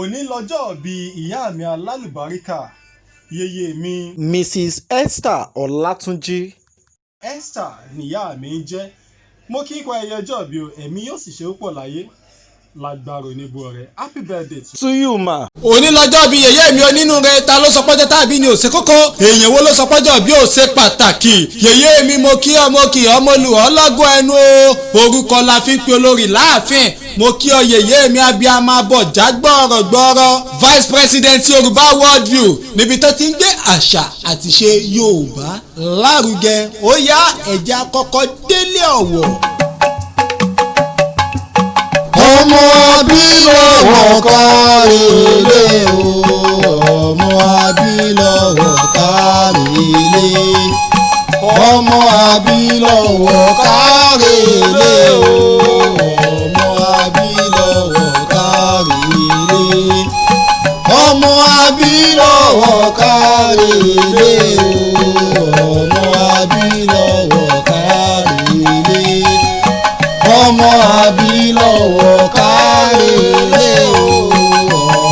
Òní lọ́jọ́ bí ìyá mi alálùbáríkà, yèyé mi. Mrs. Esther Ọlátúnjí. Esther níyà mi ń jẹ́. Mo kí n kú ayẹyẹ ọjọ́ bí o, ẹ̀mí yóò sì ṣe púpọ̀ láyé. Lágbára oníbu ọ̀rẹ́. Happy birthday to you ma. Òní lọ́jọ́ bí yèyé mi onínúure, ta ló sọ pọ́jọ́ tàbí ni ó ṣe kókó, èèyàn wo ló sọ pọ́jọ́ bí ó ṣe pàtàkì. Yèyé mi mo kí ọ ọmọlù ọlọ́gbọ́n ẹnu o, orúkọ la fi ń pe olórí láàfin. Mo kí ọ yèyé mi abiyamọ abọ̀já gbọ́rọ̀gbọ́rọ̀, vice president Yorùbá world view, níbi tó ti ń gbé àṣà àti ṣe Yorùbá lárugẹ. Ó yá ẹ̀já kọ́kọ́ délé ọ̀wọ̀. Ọmọ abílọ̀wọ̀ kárìlé o, ọmọ abílọ̀wọ̀ kárìlé, ọmọ abílọ̀wọ̀ kárìlé o, ọmọ abílọ̀wọ̀ kárìlé, ọmọ abílọ̀wọ̀ kárìlé o, ọmọ abílọ̀wọ̀ kárìlé, ọmọ abílọ̀wọ̀ kárìlé o,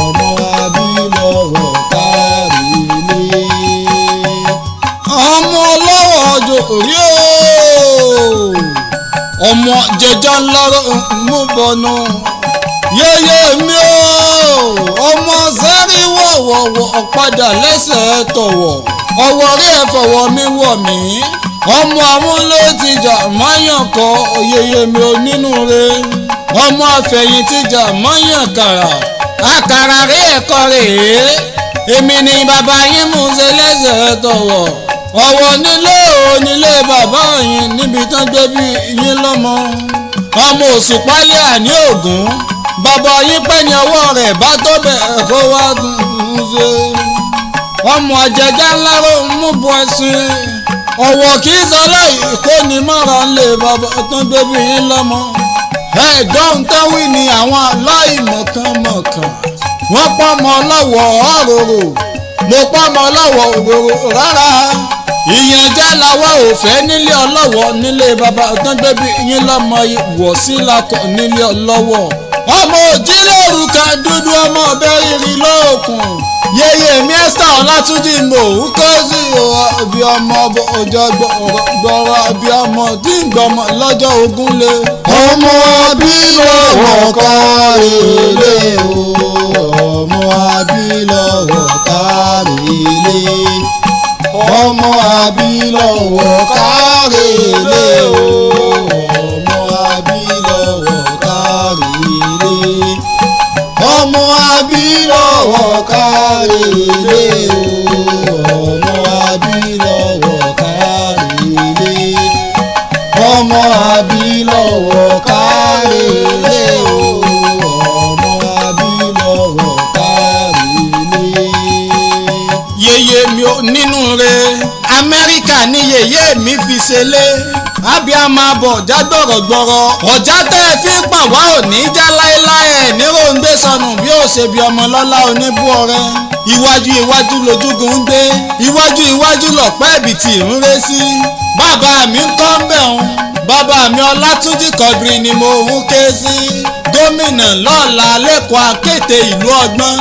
ọmọ abílọ̀wọ̀ kárìlé. Ọmọ ọlọ́wọ̀ ọjọ́ orí o, ọmọ jẹjọ ńlọrọ mú bọ̀nù. Yèyé mi o, ọmọ sáré wọ̀wọ̀wọ̀ ọ̀padà lẹ́sẹ̀ tọ̀wọ̀, ọwọ́ rí ẹ̀fọ̀wọ̀ mi wọ̀ mí. Ọmọ amúlé tìjà máyàn kọ yèyé mi onínúure, ọmọ àfẹ̀yìn tìjà máyàn kàrà, àkàrà rí ẹ̀kọ́ rèé, èmi ni bàbá yín mú ṣe lẹ́sẹ̀ tọ̀wọ̀, ọ̀wọ̀ nílé onílé bàbá yín níbi tán gbé bí yín lọ́mọ. Ọmọ òṣùpálẹ̀ àní ògún, bàbá yín pẹ́ ní ọwọ́ rẹ̀ bá tó bẹ̀rẹ̀ kó wá tún ṣe. Ọmọ àjẹjá ńlá ló ń mú bọ ẹṣin, ọ̀wọ̀ kì í sọ lẹ́yìn kó ní mọ́ra lè bàbá tán gbé bí yín lọ́mọ. Ẹ̀gbọ́n tán wí ni àwọn aláìmọ̀kànmọ̀kàn, wọ́n pọ́ ọmọ lọ́wọ́ òróró, mo pọ́ ọmọ lọ́wọ́ òróró rárá. Ìyànjẹ làwọn ò fẹ́ nílé ọlọ́wọ́, nílé bàbá tán gbé bí yín lọ́mọ wọ̀ sí lakọ̀ nílé ọlọ́wọ́. Ọmọ òjílé òrùka dúdú, ọmọ ọbẹ̀ rírí lóòkùn. Yèyé mi Esther Ọlátúnjí mò ń kó sí bí ọmọ ọjọ́ gbọ́rọ̀ bí ọmọ tí ń gbọmọ lọ́jọ́ ogún lé. Ọmọ abílọ̀wọ̀ kárìlé o, ọmọ abílọ̀wọ̀ kárìlé, ọmọ abílọ̀wọ̀ kárìlé o, ọmọ abílọ̀wọ̀ kárìlé, ọmọ abílọ̀wọ̀ kárìlé o, ọmọ abílọ̀wọ̀ kárìlé, ọmọ abílọ̀wọ̀ kárìlé o, ọmọ abílọ̀wọ̀ kárìlé. Yèyé mi ò nínú re, Amẹ́ríkà ni yèyé mi fi ṣẹlẹ̀, abiyamọ abọ̀já gbọ̀rọ̀gbọ̀rọ̀, ọ̀já tẹ́ ẹ fi ń pà wá òní já láéláé ẹ̀ nírò ń gbé sọnù bí ó ṣe bí ọmọ lọ́lá oníbú ọrẹ. Iwájú iwájú lójúgun ń gbé, iwájú iwájú lọ̀pẹ́ ẹ̀bìtì ń ré sí. Bàbá mi ń kọ́ ń bẹ̀ ń, bàbá mi Ọlátúnjí Quadri ni mo ń ké sí. Gómìnà lọ́la lẹ́kọ̀ọ́ akéde ìlú ọgbọ́n.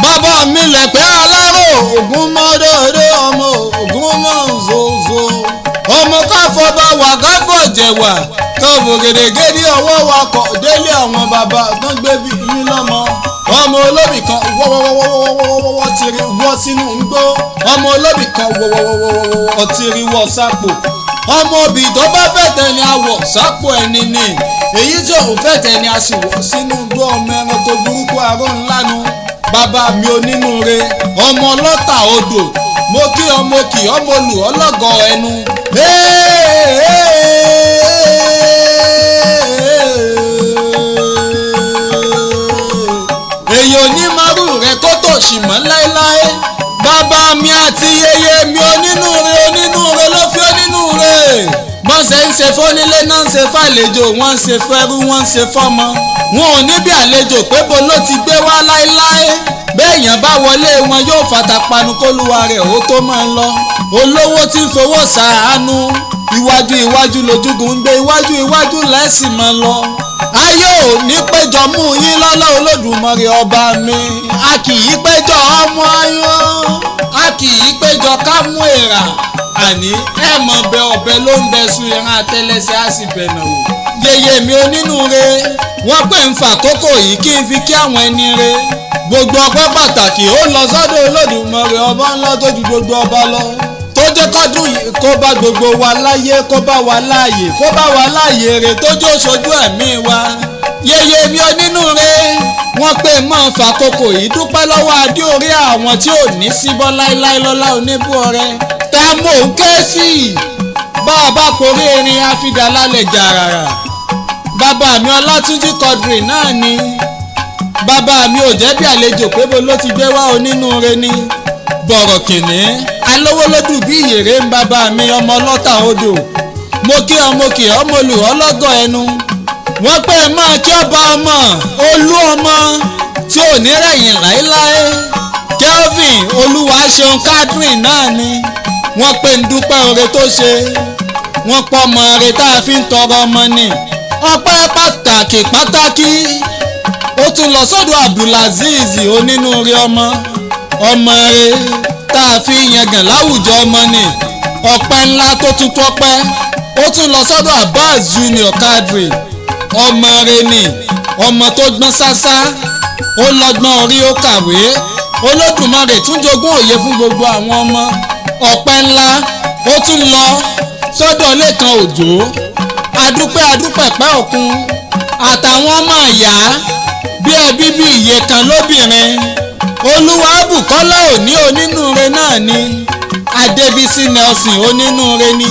Bàbá mi lẹ̀pẹ́ aláró ògún mọ́dọ̀ọ́dọ́, ọmọ ògún mọ́ ṣoṣo. Ọmọ káfọ́ bá wà káfọ́ jẹ̀wà, káfọ́ gèdègèdè ọwọ́ wakọ̀ délé àwọn bàbá tó ń gbé bí yín lọ́mọ. Ọmọ olóbì kan wọ́wọ́wọ́wọ́wọ́wọ́ ti rí wọ́ sínú igbó, ọmọ olóbì kan wọ́wọ́wọ́wọ́wọ́ ti rí wọ́ sápò. Ọmọ òbí tó bá fẹ́ tẹni àwọ̀ sápò ẹni ni, èyí tí òun fẹ́ tẹni a sì wọ̀ sínú igbó. Ọmọ ẹranko burúkú aró ńlá nu bàbá mi onínúure, ọmọ ọlọ́ta odò, mo kí ọmọ kì ọmọ olù ọlọ́gọ̀ ẹnu. Èyí ò ní márùn rẹ kó tó ṣì mọ́ láéláé. Bàbá mi àti yèyé mi onínúure ló fi onínúure. Bọ́n ṣe ń ṣe fónílé náà ń ṣe fàlejò, wọ́n ń ṣe fẹ́rú, wọ́n ń ṣe fọ́mọ. Wọn ò ní bí àlejò pé bo ló ti gbé wá láéláé. Béèyàn bá wọlé wọn yóò fàtàpanu kólúwa rẹ̀ ó tó máa ń lọ. Olówó tí ń fowó ṣàánú, iwájú iwájú lójúgun ń gbé, iwájú iwájú lẹ́sìn máa ń lọ. ayé ò ní péjọ mú yín lọ́lá Olódùmarè ọba mi. A kì í péjọ ọmọ ayán, a kì í péjọ ká mú èèrà. Àní ẹ mọ̀ bẹ ọ̀bẹ ló ń bẹ sun ìran àtẹlẹsẹ̀ á sì bẹ̀ náà wò. Yèyé mi onínúure wọ́n pè ń fa àkókò yìí kí n fi kí àwọn ẹni re. Gbogbo ọpẹ́ pàtàkì ó lọ sọ́dọ̀ Olódùmarè ọba ńlá tó ju gbogbo ọba lọ. Tó jẹ́ kọ́dún yìí kó bá gbogbo wa láyé, kó bá wa láàyè, kó bá wa láàyè rè tó jó sojú ẹ̀mí wa. Yèyé mi onínúure wọ́n pè mọ́ fàkókò yìí dúpẹ́ lọ́wọ́ adé orí àwọn tí ò ní síbọ́ láíláí lọ́lá oníbú ọrẹ. Tá mò ń ké sí bá a bá porí erin àfidà lálẹ́ jàràrà. Bàbá mi Ọlátúnjí Quadri náà ni. Bàbá mi ò jẹ́ bí àlejò pé bo ló ti gbé wá onínúure ni. Bọ̀rọ̀ kìnní alówó lódù bí ìyèrè ń bàbá mi ọmọ ọlọ́ta odò. Mo kí ọmọ kì ọmọ olù ọlọ́gọ̀ ẹnu. Wọ́n pẹ́ máa kí ọba ọmọ olú ọmọ tí ò ní rẹ̀yìn láéláé. Kelvin Olúwaṣeun Quadri náà ni. Wọ́n pè ń dúpẹ́ oore tó ṣe. Wọ́n pọ̀ ọmọ rẹ̀ tá a fi ń tọrọ ọmọ ni. Ọpẹ́ pàtàkì ó tún lọ sọ́dọ̀ Abdulaziz onínúure ọmọ rẹ̀ tá a fi yangàn láwùjọ ọmọ ni. Ọpẹ́ ńlá tó tún tọ́pẹ́ ó tún lọ sọ́dọ̀ Abbas Junior Quadri ọmọ rẹ̀ ni. Ọmọ tó gbọ́n sásá ó lọ́gbọ́n orí ó kàwé. Olódùmarè tún jogún òye fún gbogbo àwọn ọmọ. Ọpẹ́ ńlá ó tún lọ sọ́dọ̀ Lékan Òjó adúpẹ́ pẹ́ òkun àtàwọn ọmọ ìyá bí ẹbí bí iye kan lóbìnrin. Olúwabùkọ́lá òní onínúure náà ni. Adébísí Nelson onínúure ni.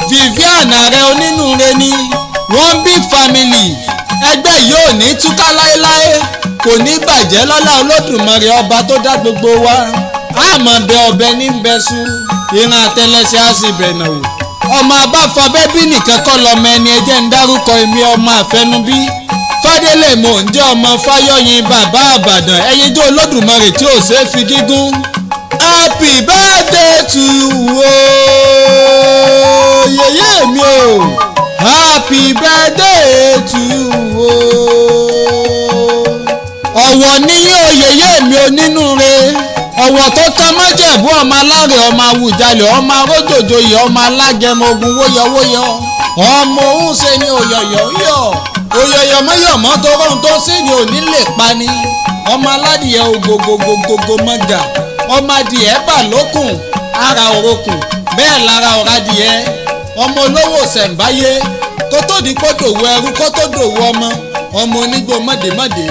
Vivian Ààrẹ onínúure ni. One big family ẹgbẹ́ yìí ò ní túká láéláé, kò ní bàjẹ́ lọ́lá Olódùmarè ọba tó dá gbogbo wa. Àmọ́ bẹ ọ̀bẹ ní bẹ́sù ìran àtẹlẹsẹ̀ á sì bẹ̀ náà wò. Ọmọ abáfabẹ́bí nìkan kọ́ lọ́mọ ẹni ẹjẹ́ ń dárúkọ èmi ọmọ àfẹnubí. Fádélé mò ń jẹ́ ọmọ Fáyọ̀yìn bàbá Àbàdàn ẹyinjú Olódùmarè tí ò ṣeé fi gígùn. Happy birthday to you o yèyé mi o. Happy birthday to you o. Ọ̀wọ̀ níyìn o yèyé mi onínúure. Ọ̀wọ̀ tó tán májẹ̀bú ọmọ alárè ọmọ Awùjalè ọmọ arójòjòyè ọmọ alágẹmọ ogun wóyọwóyọ. Ọmọ òun ṣe ni òyọ̀yọ̀ mọ́yọ̀mọ́ tó rọrùn tó sì ní òní lè pani. Ọmọ aládìyẹ ògògògògò mọ́gà. Ọmọ adìyẹ bà lókùn ara òrokùn bẹ́ẹ̀ lára ọ̀radìyẹ. Ọmọ olówó ṣẹ̀ǹbáyé kó tó di kó dòwò ẹrú kó tó dòwò ọmọ. Ọmọ onígbò mọ̀dèmọ̀dè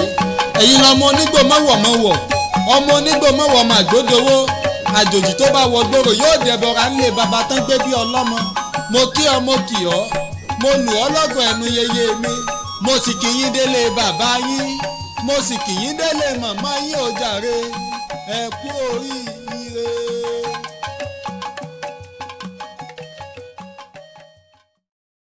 ẹ̀yin lọmọ onígbò mọ̀wọ̀mọ̀wọ̀. Ọmọ onígbò mọ̀wọ̀ mà gbódowó. Àjòjì tó bá wọ gbòòrò yóò dẹ̀bọ̀ra ńlẹ̀ bàbá tán gbé bí ọlọ́mọ. Mo kí ọ mo kì ọ́ mo lù ọ́ lọ́gọ̀ ẹnu yeye mi. Mo sì kì yín délé bàbá yín, mo sì kì yín délé màmá yín ó jàre. Ẹ kú oríire.